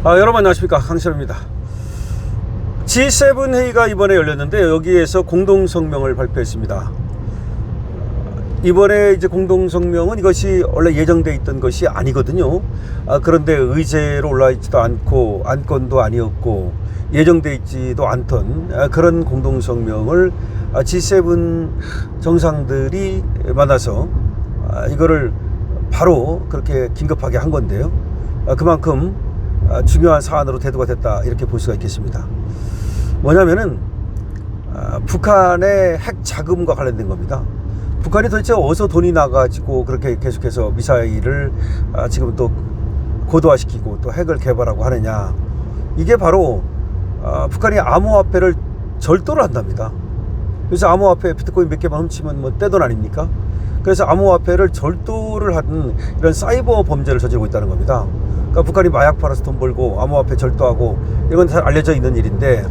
여러분 안녕하십니까, 강시현입니다. G7 회의가 이번에 열렸는데 여기에서 공동성명을 발표했습니다. 이번에 이제 공동성명은 이것이 원래 예정돼 있던 것이 아니거든요. 그런데 의제로 올라 있지도 않고 안건도 아니었고 예정돼 있지도 않던 그런 공동성명을 G7 정상들이 만나서 이거를 바로 그렇게 긴급하게 한 건데요. 그만큼 중요한 사안으로 대두가 됐다, 이렇게 볼 수가 있겠습니다. 뭐냐면은 북한의 핵 자금과 관련된 겁니다. 북한이 도대체 어디서 돈이 나가지고 그렇게 계속해서 미사일을 지금 또 고도화시키고 또 핵을 개발하고 하느냐. 이게 바로 북한이 암호화폐를 절도를 한답니다. 그래서 암호화폐 비트코인 몇 개만 훔치면 뭐 떼돈 아닙니까? 그래서 암호화폐를 절도를 하는 이런 사이버 범죄를 저지르고 있다는 겁니다. 그러니까 북한이 마약 팔아서 돈 벌고 암호화폐 절도하고 이건 잘 알려져 있는 일인데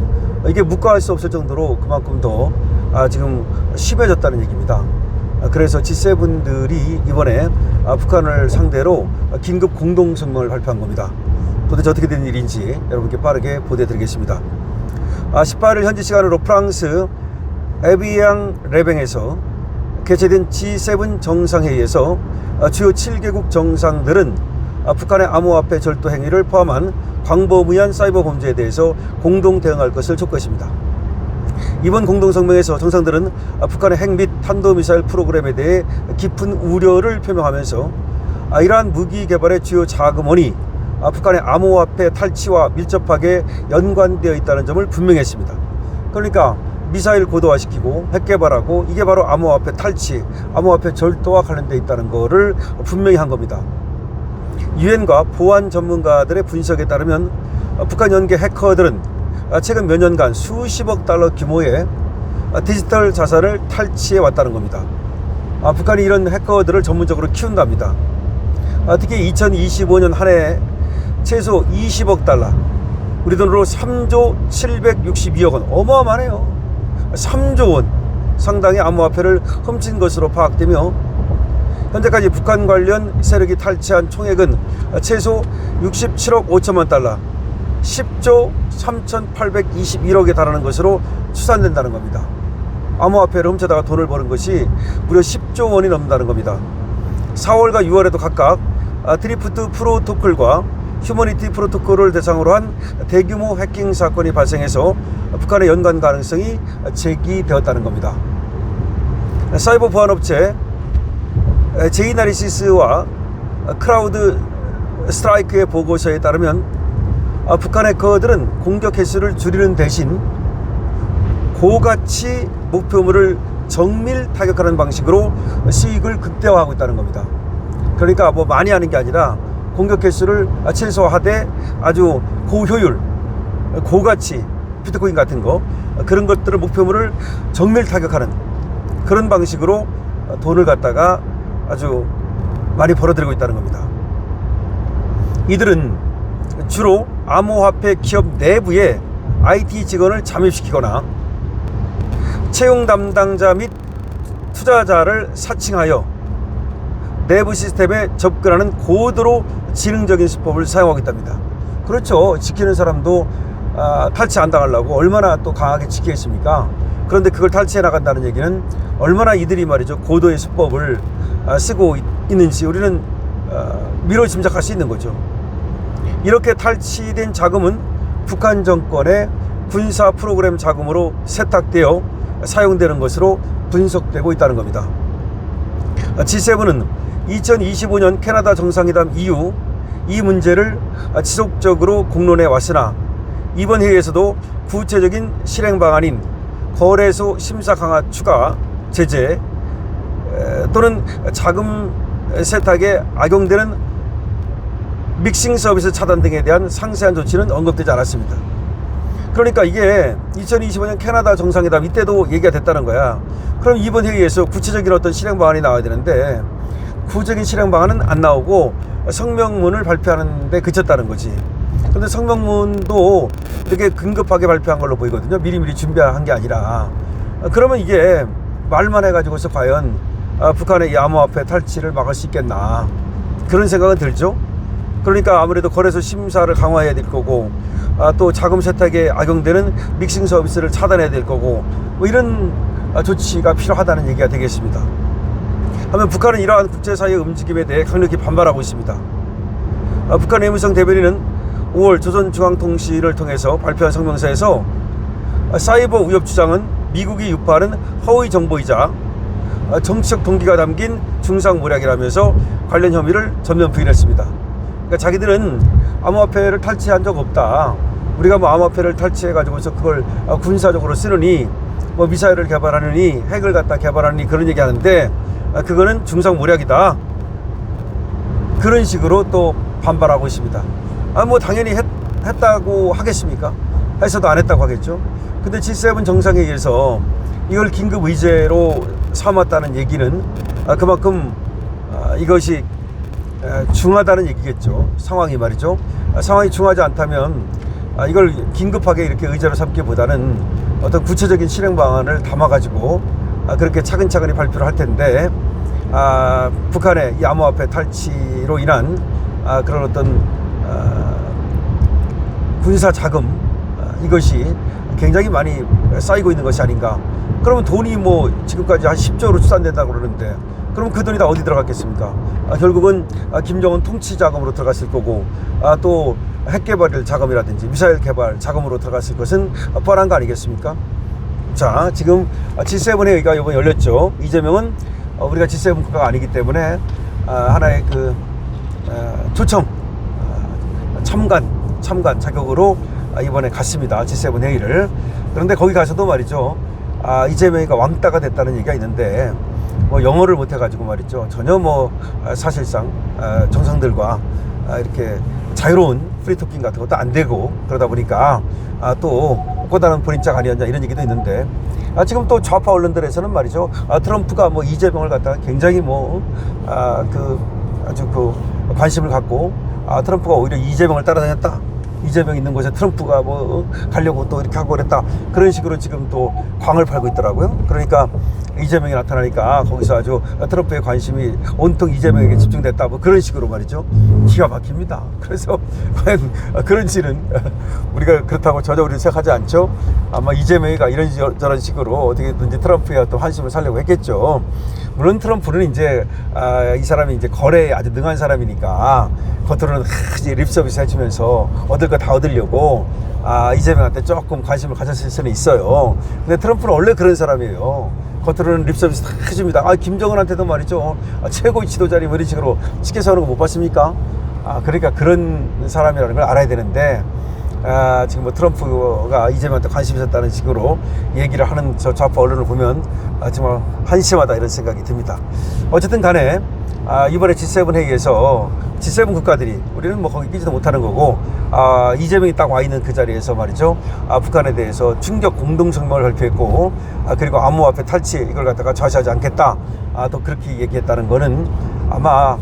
이게 묵과할 수 없을 정도로 그만큼 더 지금 심해졌다는 얘기입니다. 그래서 G7들이 이번에 북한을 상대로 긴급 공동성명을 발표한 겁니다. 도대체 어떻게 된 일인지 여러분께 빠르게 보도해드리겠습니다. 18일 현지 시간으로 프랑스 에비앙 레뱅에서 개최된 G7 정상회의에서 주요 7개국 정상들은 북한의 암호화폐 절도 행위를 포함한 광범위한 사이버 범죄에 대해서 공동 대응할 것을 촉구했습니다. 이번 공동성명에서 정상들은 북한의 핵 및 탄도미사일 프로그램에 대해 깊은 우려를 표명하면서 이러한 무기 개발의 주요 자금원이 북한의 암호화폐 탈취와 밀접하게 연관되어 있다는 점을 분명히 했습니다. 그러니까 미사일 고도화시키고 핵 개발하고 이게 바로 암호화폐 탈취, 암호화폐 절도와 관련되어 있다는 것을 분명히 한 겁니다. 유엔과 보안 전문가들의 분석에 따르면 북한 연계 해커들은 최근 몇 년간 수십억 달러 규모의 디지털 자산을 탈취해 왔다는 겁니다. 북한이 이런 해커들을 전문적으로 키운답니다. 특히 2025년 한 해 최소 20억 달러, 우리 돈으로 3조 762억 원, 어마어마하네요. 3조 원 상당의 암호화폐를 훔친 것으로 파악되며 현재까지 북한 관련 세력이 탈취한 총액은 최소 67억 5천만 달러, 10조 3,821억에 달하는 것으로 추산된다는 겁니다. 암호화폐를 훔쳐다가 돈을 버는 것이 무려 10조 원이 넘는다는 겁니다. 4월과 6월에도 각각 드리프트 프로토콜과 휴머니티 프로토콜을 대상으로 한 대규모 해킹 사건이 발생해서 북한의 연관 가능성이 제기되었다는 겁니다. 사이버 보안업체 제이나리시스와 크라우드 스트라이크의 보고서에 따르면 북한 해커들은 공격 횟수를 줄이는 대신 고가치 목표물을 정밀 타격하는 방식으로 수익을 극대화하고 있다는 겁니다. 그러니까 뭐 많이 하는 게 아니라 공격 횟수를 최소화하되 아주 고효율, 고가치 비트코인 같은 거, 그런 것들을 목표물을 정밀 타격하는 그런 방식으로 돈을 갖다가 아주 많이 벌어들이고 있다는 겁니다. 이들은 주로 암호화폐 기업 내부에 IT 직원을 잠입시키거나 채용 담당자 및 투자자를 사칭하여 내부 시스템에 접근하는 고도로 지능적인 수법을 사용하고 있답니다. 그렇죠. 지키는 사람도 탈취 안 당하려고 얼마나 또 강하게 지키겠습니까? 그런데 그걸 탈취해 나간다는 얘기는 얼마나 이들이 말이죠, 고도의 수법을 쓰고 있는지 우리는 미뤄 짐작할 수 있는 거죠. 이렇게 탈취된 자금은 북한 정권의 군사 프로그램 자금으로 세탁되어 사용되는 것으로 분석되고 있다는 겁니다. G7은 2025년 캐나다 정상회담 이후 이 문제를 지속적으로 공론해 왔으나 이번 회의에서도 구체적인 실행 방안인 거래소 심사 강화 추가 제재 또는 자금 세탁에 악용되는 믹싱 서비스 차단 등에 대한 상세한 조치는 언급되지 않았습니다. 그러니까 이게 2025년 캐나다 정상회담 이때도 얘기가 됐다는 거야. 그럼 이번 회의에서 구체적인 어떤 실행 방안이 나와야 되는데 구체적인 실행 방안은 안 나오고 성명문을 발표하는 데 그쳤다는 거지. 근데 성명문도 이렇게 긴급하게 발표한 걸로 보이거든요. 미리미리 준비한 게 아니라. 그러면 이게 말만 해가지고서 과연 북한의 이 암호화폐 탈취를 막을 수 있겠나, 그런 생각은 들죠. 그러니까 아무래도 거래소 심사를 강화해야 될 거고, 또 자금 세탁에 악용되는 믹싱 서비스를 차단해야 될 거고, 뭐 이런 조치가 필요하다는 얘기가 되겠습니다. 하면 북한은 이러한 국제사회의 움직임에 대해 강력히 반발하고 있습니다. 북한 외무성 대변인은 5월 조선중앙통신을 통해서 발표한 성명서에서 사이버 위협 주장은 미국이 유포하는 허위 정보이자 정치적 동기가 담긴 중상모략이라면서 관련 혐의를 전면 부인했습니다. 그러니까 자기들은 암호화폐를 탈취한 적 없다. 우리가 뭐 암호화폐를 탈취해가지고서 그걸 군사적으로 쓰느니, 뭐 미사일을 개발하느니, 핵을 갖다 개발하느니 그런 얘기 하는데, 그거는 중상모략이다. 그런 식으로 또 반발하고 있습니다. 뭐 당연히 했다고 하겠습니까? 해서도 안 했다고 하겠죠. 근데 G7 정상회의에서 이걸 긴급 의제로 삼았다는 얘기는 그만큼 이것이 중하다는 얘기겠죠. 상황이 말이죠. 상황이 중하지 않다면 이걸 긴급하게 이렇게 의제로 삼기보다는 어떤 구체적인 실행 방안을 담아가지고 그렇게 차근차근히 발표를 할 텐데, 북한의 이 암호화폐 탈취로 인한 그런 어떤 군사 자금, 이것이 굉장히 많이 쌓이고 있는 것이 아닌가. 그러면 돈이 뭐 지금까지 한 10조로 추산된다고 그러는데, 그럼 그 돈이 다 어디 들어갔겠습니까? 결국은 김정은 통치 자금으로 들어갔을 거고, 또 핵 개발 자금이라든지 미사일 개발 자금으로 들어갔을 것은 뻔한 거 아니겠습니까? 자, 지금 G7 회의가 이번에 열렸죠. 이재명은 우리가 G7 국가가 아니기 때문에 하나의 그 초청 참관 자격으로 이번에 갔습니다. G7 회의를. 그런데 거기 가서도 말이죠, 이재명이가 왕따가 됐다는 얘기가 있는데, 뭐 영어를 못해가지고 말이죠, 전혀 뭐 사실상 정상들과 이렇게 자유로운 프리토킹 같은 것도 안 되고, 그러다 보니까 또 꼬다른 본인짝 아니었냐 이런 얘기도 있는데, 지금 또 좌파 언론들에서는 말이죠, 트럼프가 뭐 이재명을 갖다가 굉장히 뭐 아주 그 관심을 갖고, 트럼프가 오히려 이재명을 따라다녔다, 이재명 있는 곳에 트럼프가 뭐 가려고 또 이렇게 하고 그랬다, 그런 식으로 지금 또 광을 팔고 있더라고요. 그러니까 이재명이 나타나니까 거기서 아주 트럼프의 관심이 온통 이재명에게 집중됐다, 뭐 그런 식으로 말이죠. 기가 막힙니다. 그래서 과연 그런지는 우리가 그렇다고 전혀 우리는 생각하지 않죠. 아마 이재명이가 이런 저런 식으로 어떻게든지 트럼프의 어떤 환심을 살려고 했겠죠. 물론 트럼프는 이제 이 사람이 이제 거래에 아주 능한 사람이니까 겉으로는 이제 립서비스 해주면서 얻을 거 다 얻으려고 이재명한테 조금 관심을 가졌을 수는 있어요. 근데 트럼프는 원래 그런 사람이에요. 겉으로는 립서비스 다 해줍니다. 김정은한테도 말이죠, 최고의 지도자니 뭐 이런 식으로 찍혀서 하는 거 못 봤습니까? 그러니까 그런 사람이라는 걸 알아야 되는데, 지금 뭐 트럼프가 이재명한테 관심이 있었다는 식으로 얘기를 하는 저 좌파 언론을 보면 정말 한심하다 이런 생각이 듭니다. 어쨌든 간에 이번에 G7 회의에서 G7 국가들이, 우리는 뭐 거기 끼지도 못하는 거고, 이재명이 딱 와 있는 그 자리에서 말이죠, 북한에 대해서 충격 공동 성명을 발표했고, 그리고 암호화폐 탈취 이걸 갖다가 좌시하지 않겠다, 또 그렇게 얘기했다는 거는 아마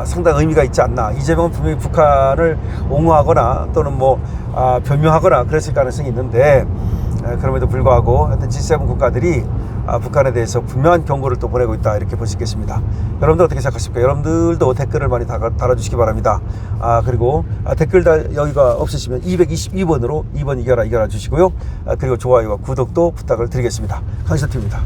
상당히 의미가 있지 않나. 이재명은 분명히 북한을 옹호하거나 또는 뭐 변명하거나 그랬을 가능성이 있는데, 그럼에도 불구하고 하여튼 G7 국가들이 북한에 대해서 분명한 경고를 또 보내고 있다, 이렇게 볼 수 있겠습니다. 여러분들 어떻게 생각하십니까? 여러분들도 댓글을 많이 달아주시기 바랍니다. 그리고 댓글 여기가 없으시면 222번으로 2번 이겨라 주시고요. 그리고 좋아요와 구독도 부탁을 드리겠습니다. 강신태입니다.